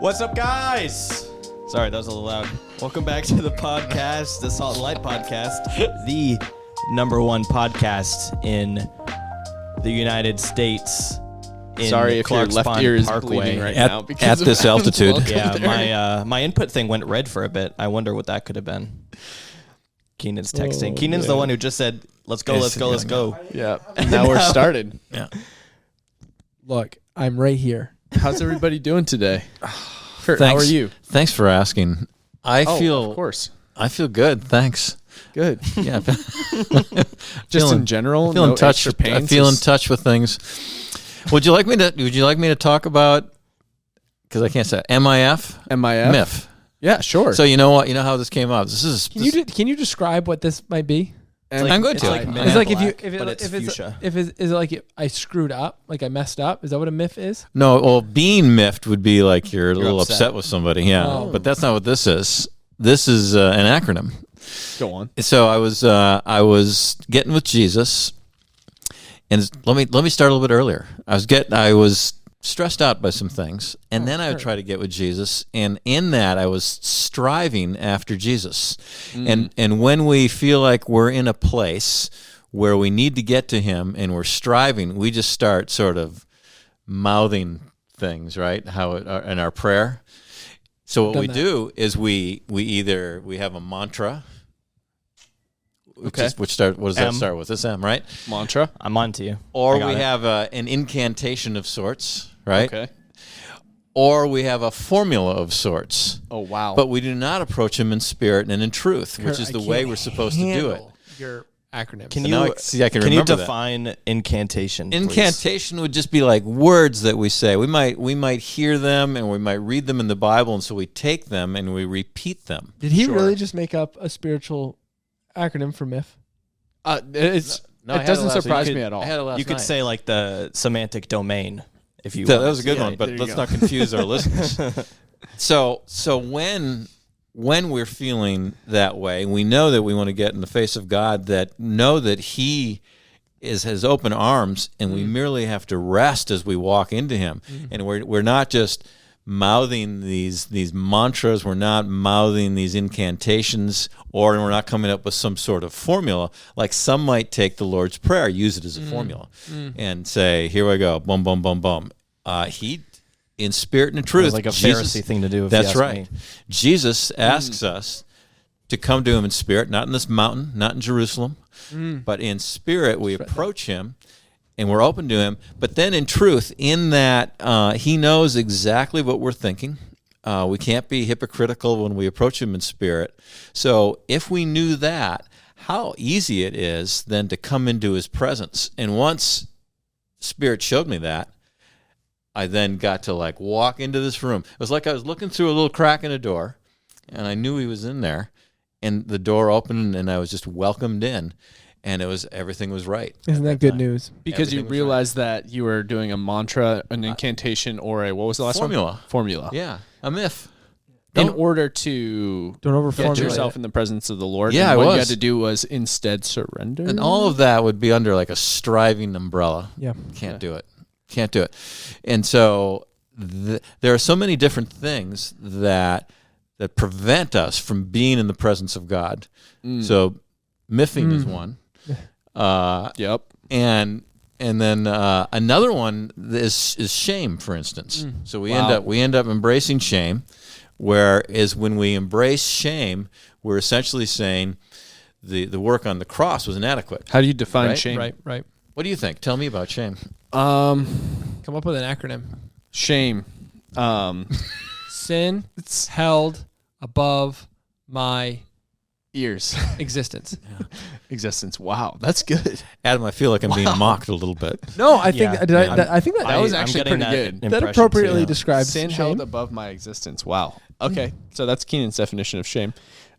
What's up, guys? Sorry, that was a little loud. Welcome back to the podcast, the Salt and Light Podcast, the #1 podcast in the United States. Sorry if your left ear is bleeding right now. At this altitude. Yeah, my input thing went red for a bit. I wonder what that could have been. Keenan's texting. Keenan's the one who just said, let's go. Yeah, now we're started. Yeah. Look, I'm right here. How's everybody doing today? Kurt, Thanks. how are you? Thanks for asking. Of course. I feel good. Thanks. Good. Yeah. Just in general, I feel in touch. extra pains. I feel in touch with things. Would you like me to talk about? Because I can't say it, MIF. MIF. Yeah, sure. So you know what? You know how this came up. This is. Can you describe what this might be? I'm going to. It's like is it like I screwed up, like I messed up? Is that what a MIF is? No, well, being miffed would be like you're a little upset with somebody. Yeah, but that's not what this is. This is an acronym. Go on. So I was getting with Jesus, and let me start a little bit earlier. I was stressed out by some things, and then I would try to get with Jesus, and in that I was striving after Jesus. And when we feel like we're in a place where we need to get to him and we're striving, we just start sort of mouthing things, right? In our prayer. So what we do is we have a mantra. Okay. What does that start with? It's M, right? Mantra. I'm on to you. Or we have an incantation of sorts, right? Okay. Or we have a formula of sorts. Oh, wow. But we do not approach him in spirit and in truth, which is the way we're supposed to do it. Your acronym. Can you define incantation? Incantation would just be like words that we say. We might hear them and we might read them in the Bible, and so we take them and we repeat them. Did he really just make up a spiritual acronym for MIF? It doesn't surprise me at all. You could say like the semantic domain if you. That was a good one, but let's not confuse our listeners. So when we're feeling that way, we know that we want to get in the face of God. That know that He has open arms, and we merely have to rest as we walk into Him, and we're not just mouthing these mantras, we're not mouthing these incantations, or we're not coming up with some sort of formula. Like some might take the Lord's Prayer, use it as a formula, and say, here we go, boom, boom, boom, boom. He, in spirit and in truth, like a Pharisee thing to do. That's right. Jesus asks us to come to him in spirit, not in this mountain, not in Jerusalem, but in spirit we approach him. And we're open to him, but then in truth, in that he knows exactly what we're thinking. We can't be hypocritical when we approach him in spirit. So if we knew that, how easy it is then to come into his presence. And once Spirit showed me that, I then got to like walk into this room. It was like I was looking through a little crack in a door, and I knew he was in there, and the door opened, and I was just welcomed in. And everything was right. Isn't that good news? Because you realized that you were doing a mantra, an incantation, or what was the last one? Formula. Yeah, a MIF. In order to get yourself in the presence of the Lord. Yeah, and what you had to do was instead surrender. And all of that would be under like a striving umbrella. Yeah. Can't do it. And so there are so many different things that prevent us from being in the presence of God. So miffing is one. Yep. And then another one is shame, for instance. So we end up embracing shame, whereas when we embrace shame, we're essentially saying the work on the cross was inadequate. How do you define shame? Right. What do you think? Tell me about shame. Come up with an acronym. Shame. Sin held above my ears. Existence. Existence. Wow, that's good. Adam, I feel like I'm being mocked a little bit. No, I think I think that was actually pretty good. That appropriately describes sin shame. held above my existence. Wow. Okay, so that's Keenan's definition of shame.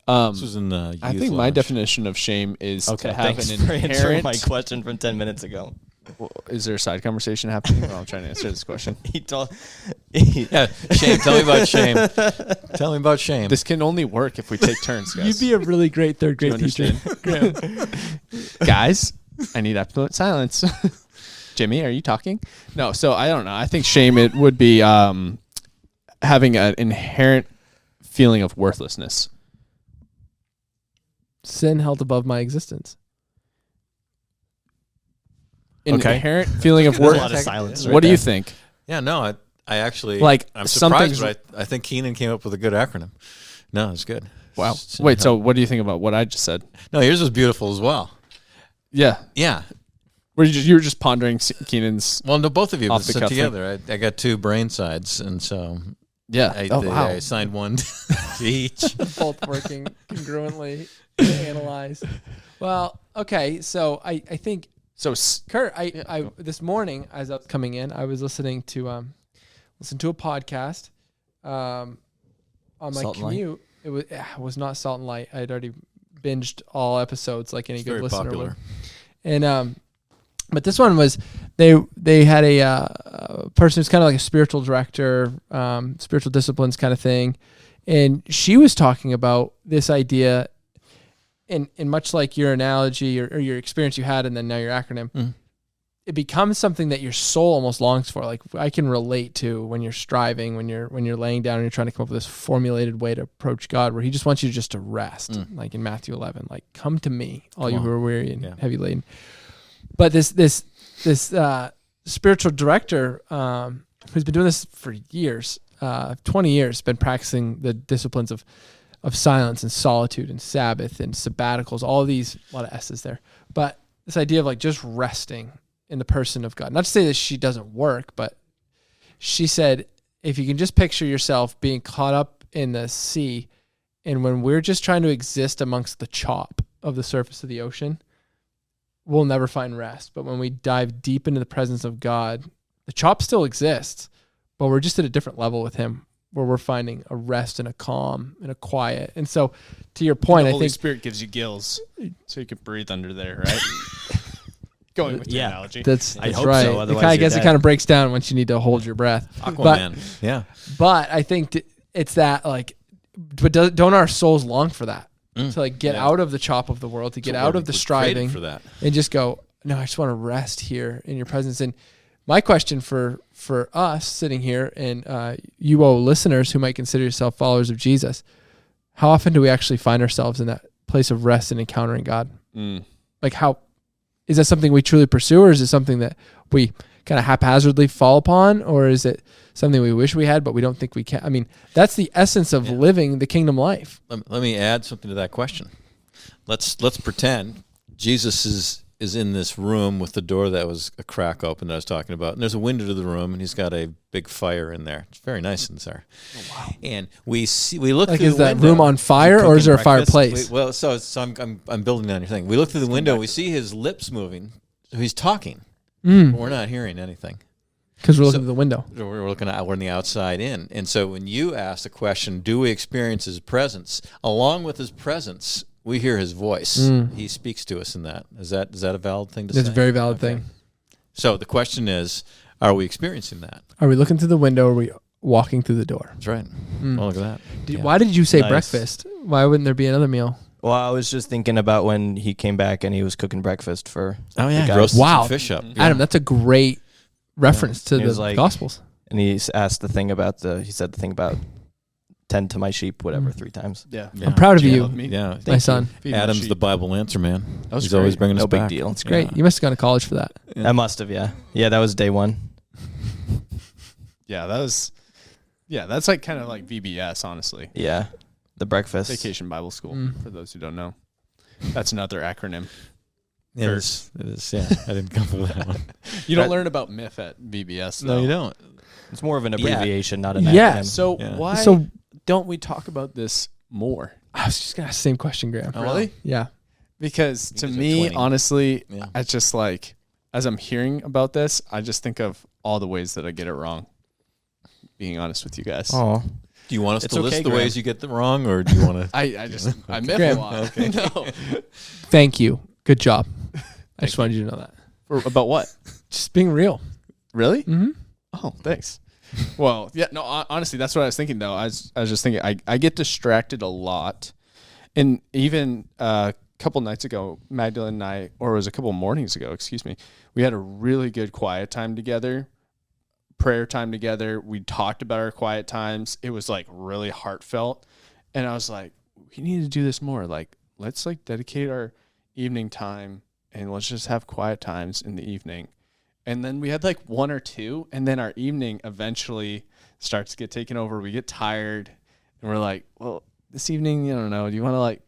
This was in the I think my definition of shame is to have an inherent. Answering my question from 10 minutes ago. Well, is there a side conversation happening while I'm trying to answer this question? Shame. Tell me about shame. Tell me about shame. This can only work if we take turns, guys. You'd be a really great third grade teacher. Guys, I need absolute silence. Jimmy, are you talking? No, so I don't know. I think shame, it would be having an inherent feeling of worthlessness. Sin held above my existence. Inherent feeling of There's a worth. lot of silence. What do you think? Yeah, no, I actually Like, I'm surprised, something's- but I think Keenan came up with a good acronym. No, it's good. Wow. It's- Wait, so what do you think about what I just said? no, yours was beautiful as well. Yeah. Yeah. You were just pondering Keenan's. Well, no, both of you Off have the sit cuff together. I got two brain sides, and so Yeah. I wow. signed one to each. Both working congruently to analyze. Well, okay, so I think So Kurt, I this morning as I was coming in, I was listening to a podcast on my Salt and Light? commute. It was not Salt and Light. I had already binged all episodes like any It's good very listener popular. would. And but this one was they had a person who's kind of like a spiritual director, spiritual disciplines kind of thing, and she was talking about this idea. In much like your analogy or your experience you had, and then now your acronym, it becomes something that your soul almost longs for. Like I can relate to when you're striving, when you're laying down and you're trying to come up with this formulated way to approach God, where He just wants you just to rest, like in Matthew 11, like come to me, all you who are weary and heavy laden. But this spiritual director who's been doing this for years, 20 years, been practicing the disciplines of silence and solitude and Sabbath and sabbaticals, all of these, a lot of S's there. But this idea of like just resting in the person of God. Not to say that she doesn't work, but she said, if you can just picture yourself being caught up in the sea, and when we're just trying to exist amongst the chop of the surface of the ocean, we'll never find rest. But when we dive deep into the presence of God, the chop still exists, but we're just at a different level with Him, where we're finding a rest and a calm and a quiet. And so to your point, the I Holy think Spirit gives you gills so you can breathe under there, right? Going with your Yeah. analogy. that's I hope right. so, It otherwise kind of you're guess it dead. kind of breaks down once you need to hold your breath. Aquaman. Yeah. But I think it's that like, but don't our souls long for that? To like get out of the chop of the world, to get So out we're of the created striving for that. and just go, no, I just want to rest here in your presence. And my question for us sitting here and you all listeners who might consider yourself followers of Jesus, how often do we actually find ourselves in that place of rest and encountering God? Like how, is that something we truly pursue, or is it something that we kind of haphazardly fall upon, or is it something we wish we had, but we don't think we can? I mean, that's the essence of living the kingdom life. Let me add something to that question. Let's pretend Jesus is in this room with the door that was a crack open that I was talking about, and there's a window to the room, and he's got a big fire in there. It's very nice in there. Oh, wow! And we look Like, through is the that window. room on fire, or is there a fireplace? So I'm building on your thing. We look through the window. We see his lips moving. So he's talking. But we're not hearing anything. Because we're looking through the window. We're looking at, we're on the outside in. And so when you ask the question, do we experience his presence? Along with his presence, we hear his voice. He speaks to us in that. Is that a valid thing to say? It's a very valid thing. So the question is, are we experiencing that? Are we looking through the window, or are we walking through the door? That's right. Well, look at that. Yeah. Why did you say Nice. breakfast? Why wouldn't there be another meal? Well, I was just thinking about when he came back and he was cooking breakfast for Oh, the yeah. guys. Roasted Wow. some fish up. Adam, that's a great reference to He the was like- Gospels. And he asked the thing about he said the thing about tend to my sheep, whatever, 3 times. Yeah. Yeah. I'm proud of Do you you, love me? Yeah. my son. Feed my Adam's sheep. the Bible answer man. was He's always great. bringing us No big back. deal. It's great. You must have gone to college for that. Yeah. I must have, yeah. Yeah, that was day 1. Yeah, that's like kind of like VBS, honestly. Yeah. The breakfast. Vacation Bible School, for those who don't know. That's another acronym. It is. Yeah. I didn't come up with that one. You don't learn about MIF at VBS, though. No, you don't. It's more of an Yeah. abbreviation, not an Yeah. acronym. So Yeah. why So- don't we talk about this more? I was just going to ask the same question, Graham. Oh, Really? Yeah. Because to guys are me, twinning. honestly, Yeah. I just like, as I'm hearing about this, I just think of all the ways that I get it wrong. Being honest with you guys. Oh. Do you want us It's to okay, list the Graham. ways you get them wrong, or do you want to? I MIF Graham. a lot. No. Thank you. Good job. I just wanted you to know that. About what? Just being real. Really? Mm-hmm. Oh, thanks. Well, yeah, no, honestly, that's what I was thinking, though. I was just thinking, I get distracted a lot. And even a couple nights ago, Magdalene and I, or it was a couple mornings ago, excuse me, we had a really good quiet time together. prayer time together. We talked about our quiet times. It was like really heartfelt. And I was like, we need to do this more. Like, let's like dedicate our evening time and let's just have quiet times in the evening. And then we had like one or two, and then our evening eventually starts to get taken over. We get tired and we're like, well, this evening, I don't know. Do you want to like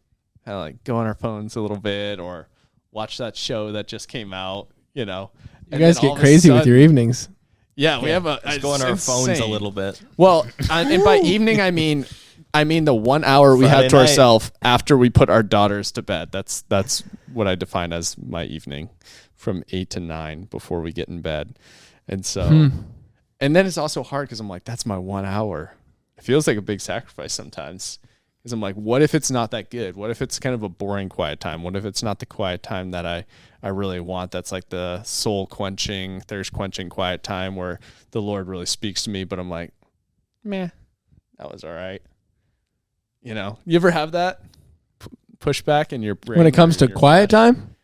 kind of like go on our phones a little bit or watch that show that just came out, you know? You guys get crazy with your evenings. Yeah, we have Let's go on our phones a little bit. Well, and by evening, I mean the 1 hour we Friday have to night. ourselves after we put our daughters to bed. That's what I define as my evening, from 8 to 9 before we get in bed. And so, and then it's also hard because I'm like, that's my 1 hour. It feels like a big sacrifice sometimes because I'm like, what if it's not that good? What if it's kind of a boring quiet time? What if it's not the quiet time that I really want? That's like the soul quenching, thirst quenching quiet time where the Lord really speaks to me, but I'm like, meh, that was all right. You know, you ever have that pushback in your brain When it comes to quiet time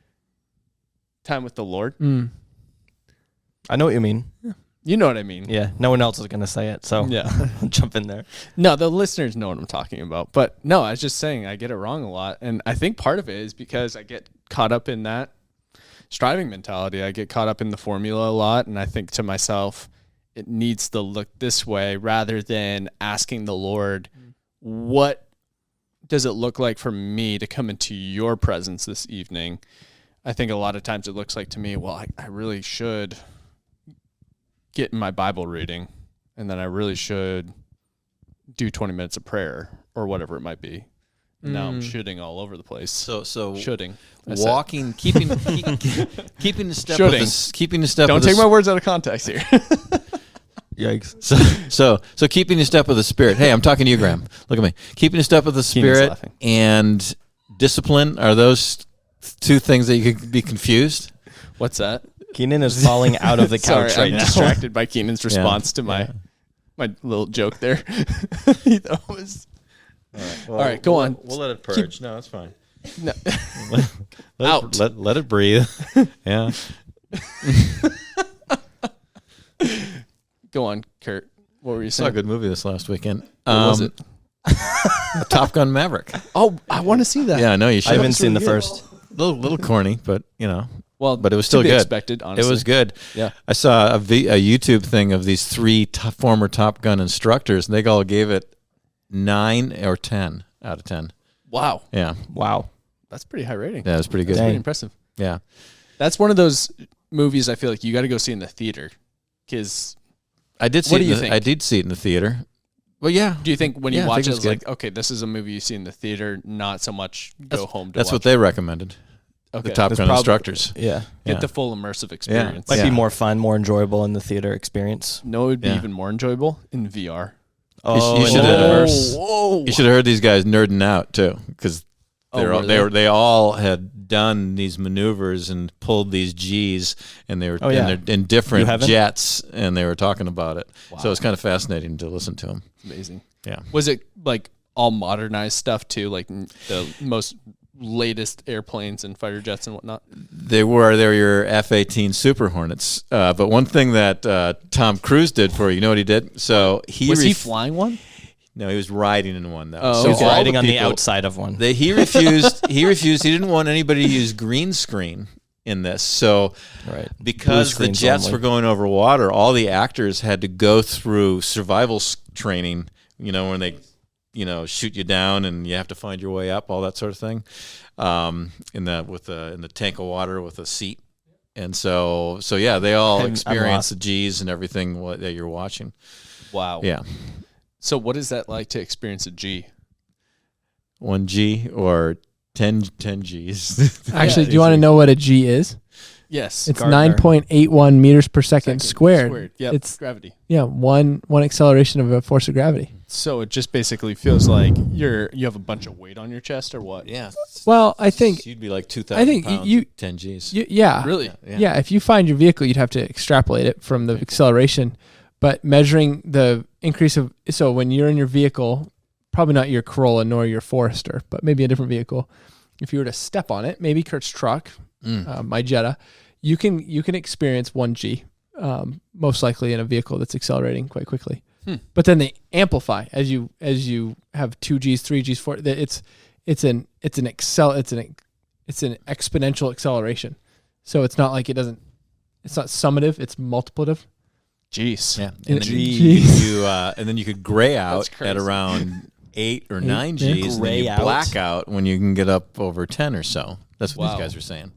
with the Lord? I know what you mean. You know what I mean? Yeah, no one else is going to say it, so Yeah. I'll jump in there. No, the listeners know what I'm talking about. But no, I was just saying I get it wrong a lot. And I think part of it is because I get caught up in that striving mentality. I get caught up in the formula a lot. And I think to myself, it needs to look this way rather than asking the Lord, what does it look like for me to come into your presence this evening? I think a lot of times it looks like to me, well, I really should get in my Bible reading, and then I really should do 20 minutes of prayer or whatever it might be. Now I'm shooting all over the place. So Shooting. walking, keeping the step Shooting. keeping the step. Don't with take the, my words out of context here. Yikes. So keeping the step with the Spirit. Hey, I'm talking to you, Graham. Look at me. Keeping the step with the Keenan's Spirit laughing. and discipline, are those two things that you could be confused? What's that? Keenan is falling out of the couch Sorry, right I'm now. distracted by Keenan's response to my little joke there. He thought it was All right, go on. We'll let it purge. No, that's fine. no. Out. Let it breathe. Yeah. Go on, Kurt. What were you Saw a saying? good movie this last weekend. What was it? Top Gun Maverick. Oh, I want to see that. Yeah, I know you I should. haven't seen the first. Little corny, but you know. Well, But it was to still be good. expected, honestly. It was good. Yeah. I saw a YouTube thing of these three former Top Gun instructors, and they all gave it 9 or 10 out of 10. Wow. Yeah, Wow. That's pretty high rating. yeah, it was pretty good. That's pretty Dang. impressive. Yeah, That's one of those movies I feel like you got to go see in the theater. Because I did see. What it do you in the- think? I did see it in the theater. Well, yeah, do you think when you Yeah, I watch think it, it's it's like, good. okay, this is a movie you see in the theater, not so much go home to that's watch what they recommended. Okay. The Top That's Gun prob- instructors. Yeah. Get Yeah. the full immersive experience. Might Yeah. be more fun, more enjoyable in the theater experience. No, it would be Yeah. even more enjoyable in VR. Oh, you in should the have- metaverse. Whoa. You should have heard these guys nerding out too, because they all had done these maneuvers and pulled these G's, and they were Oh, yeah. and they're in You different haven't? jets, and they were talking about it. Wow. So it's kind of fascinating to listen to them. Amazing. Yeah. Was it like all modernized stuff too, like the most latest airplanes and fighter jets and whatnot? They're your F-18 Super Hornets. But one thing that Tom Cruise did for you know what he did? So Was he flying one? No, he was riding in one though. Oh, so He's okay. all riding on the people- outside of one. He refused. He didn't want anybody to use green screen in this. So Right. because Blue the screens jets only. were going over water, all the actors had to go through survival training. You know, when they, shoot you down and you have to find your way up, all that sort of thing. In the tank of water with a seat, and so yeah, they all I'm experience lost. the G's and everything that you're watching. Wow. Yeah, So what is that like to experience a G? 1 G or 10 G's. Actually, do you want to know what a G is? Yes. It's Gardner. 9.81 meters per second squared. Yep. It's gravity. one acceleration of a force of gravity. So it just basically feels like you have a bunch of weight on your chest or what? Yeah. Well, I think you'd be like 2,000 I think pounds you- at 10 G's. yeah. Really? Yeah, if you find your vehicle, you'd have to extrapolate it from the acceleration. But measuring the increase of, so when you're in your vehicle, probably not your Corolla nor your Forester, but maybe a different vehicle. If you were to step on it, maybe Kurt's truck, my Jetta, you can experience 1 G most likely in a vehicle that's accelerating quite quickly. But then they amplify as you have 2Gs, 3Gs, 4. It's an exponential acceleration. So it's not like it's not summative, it's multiplicative. Jeez. Yeah. And then you could gray out That's crazy. at around 8 or 9 Gs, and then Gray you out. black out when you can get up over 10 or so. That's what Wow. these guys are saying.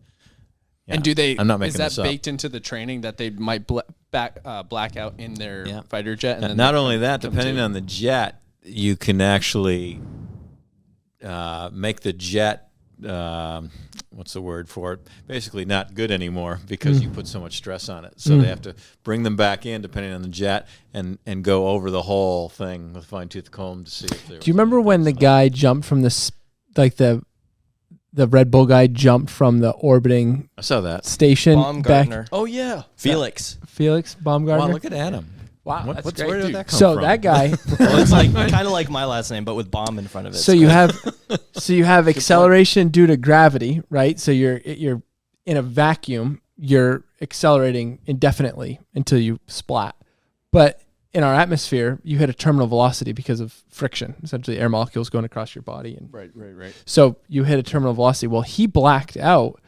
Yeah. And do they? I'm not making is that this up. baked into the training that they might black out in their Yeah. fighter jet? And then Not they only that, come depending to- on the jet, you can actually make the jet, what's the word for it? Basically not good anymore because you put so much stress on it. So they have to bring them back in depending on the jet and go over the whole thing with a fine-tooth comb to see if there Do you remember when the guy jumped from the Red Bull guy jumped from the orbiting I saw that. station back? Baumgartner. Oh yeah, Felix. Felix Baumgartner. Wow, look at Adam. wow, What- that's what's great, where did dude. that come So from? that guy. Well, it's like kind of like my last name, but with bomb in front of it. So you have acceleration due to gravity, right? So you're in a vacuum, you're accelerating indefinitely until you splat. But in our atmosphere, you hit a terminal velocity because of friction, essentially air molecules going across your body. And Right. so you hit a terminal velocity. Well, he blacked out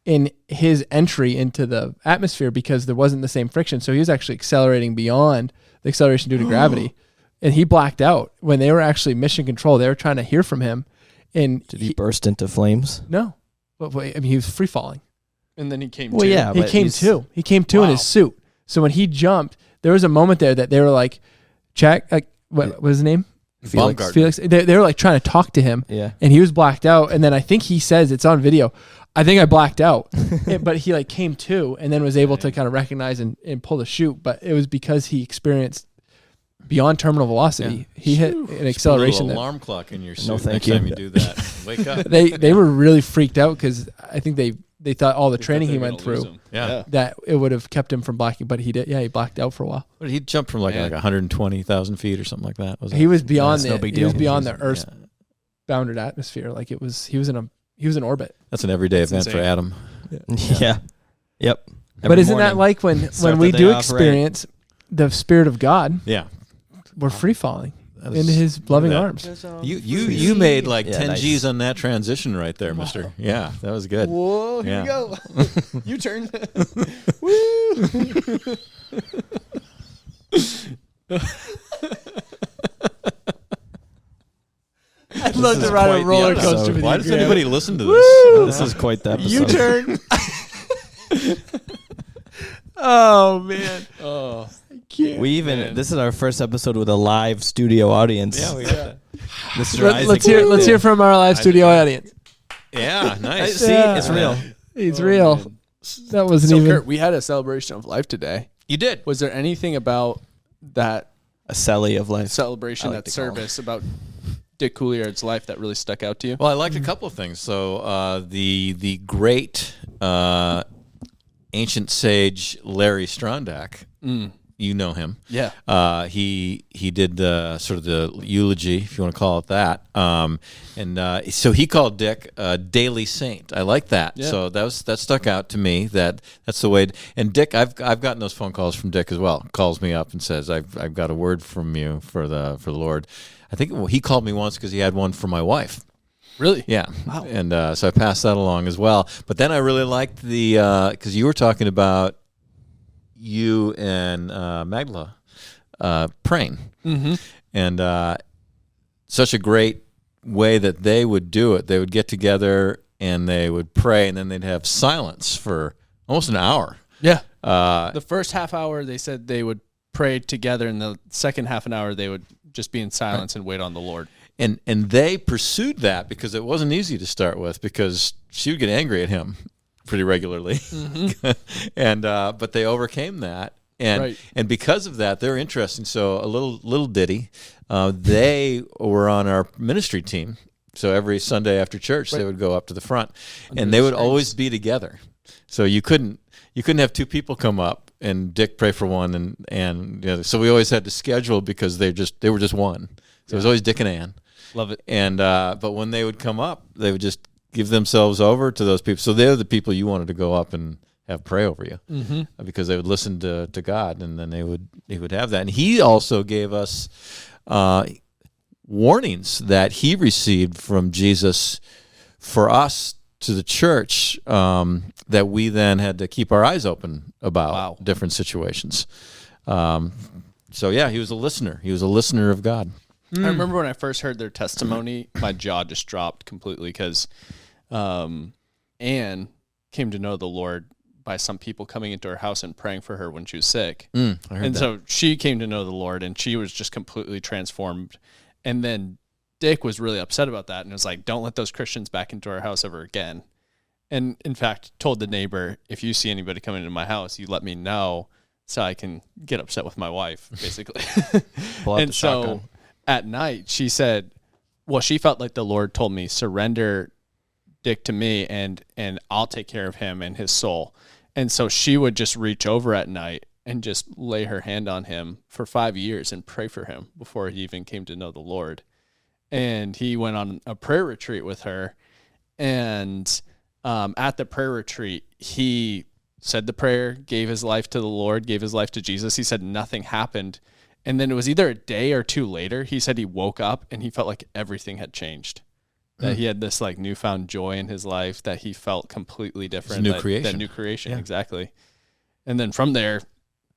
in his entry into the atmosphere because there wasn't the same friction. So he was actually accelerating beyond the acceleration due to gravity. And he blacked out when they were actually mission control. They were trying to hear from him. And Did he burst into flames? no, but I mean, he was free falling. And then he came. Well, to. yeah. He but came he's- to. He came to in his suit. So when he jumped, there was a moment there that they were like, check, like, what was his name? Baumgartner. Felix. They were like trying to talk to him. Yeah. And he was blacked out. And then I think he says, it's on video, I think I blacked out. But he like came to and then was able to kind of recognize and pull the chute. But it was because he experienced beyond terminal velocity. He hit an Just put a acceleration. little that- alarm clock in your suit No, thank next you. time you do that. Wake up. They were really freaked out because I think they thought all the training he went through Yeah. that it would have kept him from blacking, but he did. Yeah, he blacked out for a while. What, he jumped from like 120,000 feet or something like that. Was He was beyond That's no big he was deal. beyond the Earth's Yeah. bounded atmosphere. Like he was in orbit. That's an everyday event insane. for Adam. Yeah. Yep. But Every isn't that morning. like when Start we the do day off right. experience the Spirit of God, Yeah. we're free falling That is- into His loving that- arms. You made like Yeah, 10 nice. G's on that transition right there, mister. Yeah, that was good. Whoa! Here we go. You turn. I'd love is to ride quite a the roller episode. coaster with Why you. does Graham. anybody listen to this? This is quite the episode. You turn. Oh man. Oh, Can't. We even Man. this is our first episode with a live studio audience. Yeah, we got that. Mr. Isaac. Let's hear from our live studio audience. Yeah, nice. See, Yeah. it's real. It's real. man. That wasn't So even Kurt, we had a celebration of life today. You did. Was there anything about that A celly of life. celebration, I like that to call it. service about Dick Couliard's life that really stuck out to you? Well, I liked a couple of things. So the great ancient sage Larry Strondak, you know him. Yeah. He did the sort of the eulogy, if you want to call it that. So he called Dick a daily saint. I like that. Yeah. So that stuck out to me. That's the way. And Dick, I've gotten those phone calls from Dick as well. Calls me up and says, "I've got a word from you for the Lord." I think he called me once because he had one for my wife. Really? Yeah. Wow. And so I passed that along as well. But then I really liked the because you were talking about you and Magdala praying. Mm-hmm. And such a great way that they would do it. They would get together and they would pray, and then they'd have silence for almost an hour. Yeah. Uh, The first half hour, they said they would pray together, and the second half an hour, they would just be in silence and wait on the Lord. and they pursued that because it wasn't easy to start with, because she would get angry at him pretty regularly. And but they overcame that. And Right. and because of that, they're interesting. So a little ditty. They were on our ministry team. So every Sunday after church, they would go up to the front, and they would always be together. So you couldn't have two people come up and Dick pray for one, and so we always had to schedule because they were just one. So it was always Dick and Ann. Love it. And but when they would come up, they would just give themselves over to those people. So they're the people you wanted to go up and have pray over you, because they would listen to God, and then he would have that. And he also gave us warnings that he received from Jesus for us to the church, that we then had to keep our eyes open about different situations. So yeah, he was a listener. He was a listener of God. I remember when I first heard their testimony, my jaw just dropped completely, because Anne came to know the Lord by some people coming into her house and praying for her when she was sick. I heard that. So she came to know the Lord, and she was just completely transformed. And then Dick was really upset about that and was like, don't let those Christians back into our house ever again. And in fact, told the neighbor, if you see anybody coming into my house, you let me know so I can get upset with my wife, basically. Pull out And the so shotgun. at night, she said, well, she felt like the Lord told me, surrender Dick to me, and I'll take care of him and his soul. And so she would just reach over at night and just lay her hand on him for 5 years and pray for him before he even came to know the Lord. And he went on a prayer retreat with her. And at the prayer retreat, he said the prayer, gave his life to the Lord, gave his life to Jesus. He said nothing happened. And then it was either a day or two later, he said he woke up and he felt like everything had changed. That he had this like newfound joy in his life, that he felt completely different. New creation. That new creation, Yeah. exactly. And then from there,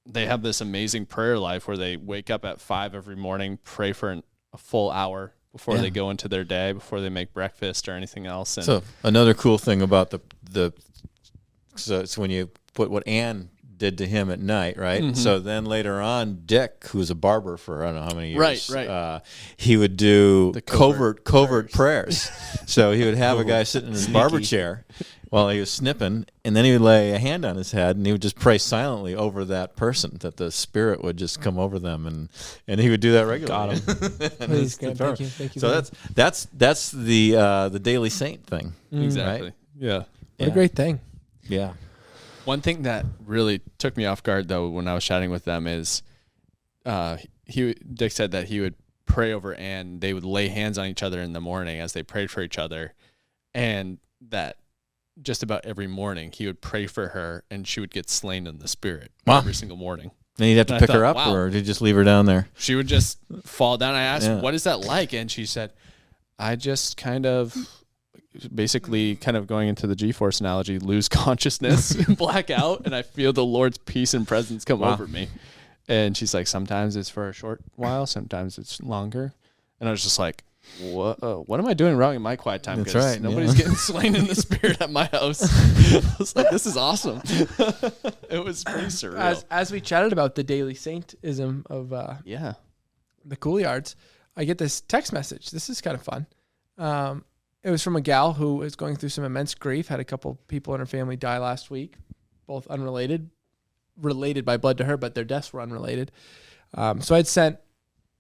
they have this amazing prayer life where they wake up at 5 every morning, pray for a full hour before they go into their day, before they make breakfast or anything else. And So another cool thing about so it's when you put what Anne did to him at night, right? So then later on, Dick, who's a barber for I don't know how many years, Right. He would do The covert prayers. So he would have a guy sitting in his barber chair while he was snipping, and then he would lay a hand on his head, and he would just pray silently over that person, that the spirit would just come over them, and he would do that regularly. Please, God, thank you. So that's the daily saint thing. exactly. Right? Yeah. What a great thing. Yeah. One thing that really took me off guard, though, when I was chatting with them is Dick said that he would pray over Anne. They would lay hands on each other in the morning as they prayed for each other, and that just about every morning he would pray for her, and she would get slain in the spirit every single morning. Then you'd have to And I pick her thought, up, wow. or did you just leave her down there? She would just fall down. I asked, Yeah. what is that like? And she said, I just basically going into the G-force analogy, lose consciousness, black out, and I feel the Lord's peace and presence come over me. And she's like, sometimes it's for a short while, sometimes it's longer. And I was just like, what am I doing wrong in my quiet time? That's 'Cause right, nobody's yeah. getting slain in the spirit at my house. I was like, this is awesome. It was pretty surreal. As we chatted about the daily saintism of Yeah. the Couillards, I get this text message. This is kind of fun. It was from a gal who is going through some immense grief, had a couple people in her family die last week, both related by blood to her, but their deaths were unrelated. So I'd sent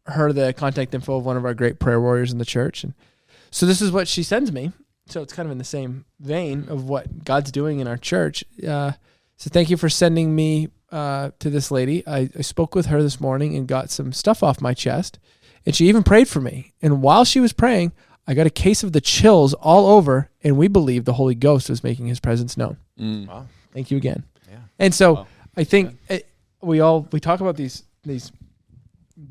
her the contact info of one of our great prayer warriors in the church. And so this is what she sends me. So it's kind of in the same vein of what God's doing in our church. So thank you for sending me to this lady. I spoke with her this morning and got some stuff off my chest. And she even prayed for me. And while she was praying, I got a case of the chills all over, and we believe the Holy Ghost was making his presence known. Wow. Thank you again. Yeah. And so Wow. I think we talk about these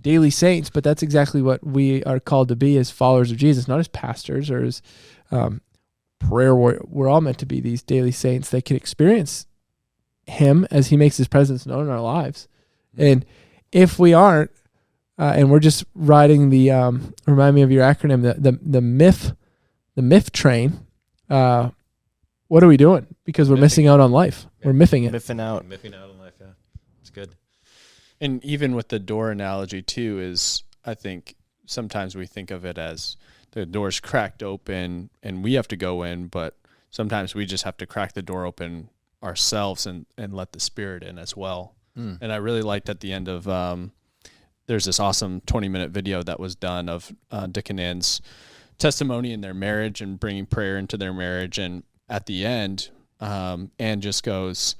daily saints, but that's exactly what we are called to be as followers of Jesus, not as pastors or as prayer warrior. We're all meant to be these daily saints that can experience him as he makes his presence known in our lives. And if we aren't, and we're just riding the remind me of your acronym, the MIF train. What are we doing? Because we're missing out on life. We're miffing it. Miffing out. Miffing out in life, yeah. It's good. And even with the door analogy too, is I think sometimes we think of it as the door's cracked open and we have to go in, but sometimes we just have to crack the door open ourselves and let the Spirit in as well. And I really liked at the end of there's this awesome 20-minute video that was done of Dick and Ann's testimony in their marriage and bringing prayer into their marriage. And at the end, Ann just goes,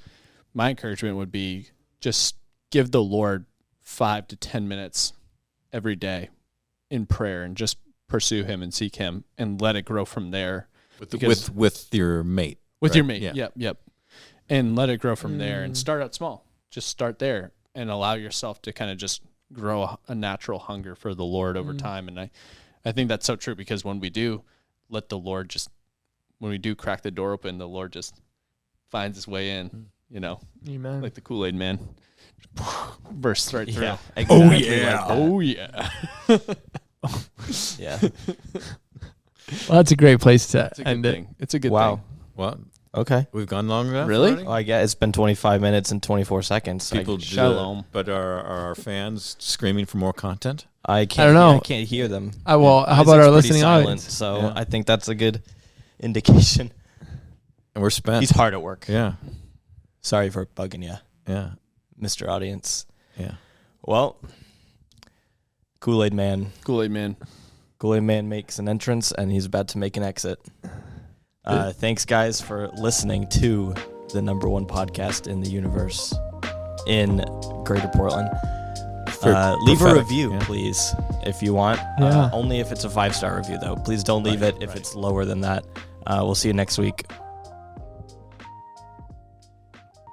my encouragement would be just give the Lord 5 to 10 minutes every day in prayer and just pursue him and seek him and let it grow from there. With your mate. With right? your mate. Yeah. Yep. and let it grow from there, and start out small. Just start there and allow yourself to kind of just grow a natural hunger for the Lord over time. And I think that's so true, because when we do let the Lord when we do crack the door open, the Lord just finds his way in, Amen. like the Kool-Aid man. Bursts right through. Yeah, exactly Oh yeah. Yeah. Well, that's a great place to It's a good end thing. it. It's a good Wow. thing. Well, Okay. we've gone long enough. Really? already? Well, I guess it's been 25 minutes and 24 seconds. People do Shalom. But are our fans screaming for more content? I can't. I don't know. I can't hear them. Well, how Isaac's about our pretty listening silent, audience? So Yeah. I think that's a good indication. And we're spent. He's hard at work. Yeah. Sorry for bugging you, Yeah. Mr. Audience. Yeah. Well, Kool-Aid Man. Kool-Aid man. Kool-Aid Man makes an entrance, and he's about to make an exit. Thanks, guys, for listening to the number one podcast in the universe in Greater Portland. Leave a prophetic, review, yeah. please, if you want. Yeah. Only if it's a 5-star review, though. Please don't leave it if it's lower than that. We'll see you next week.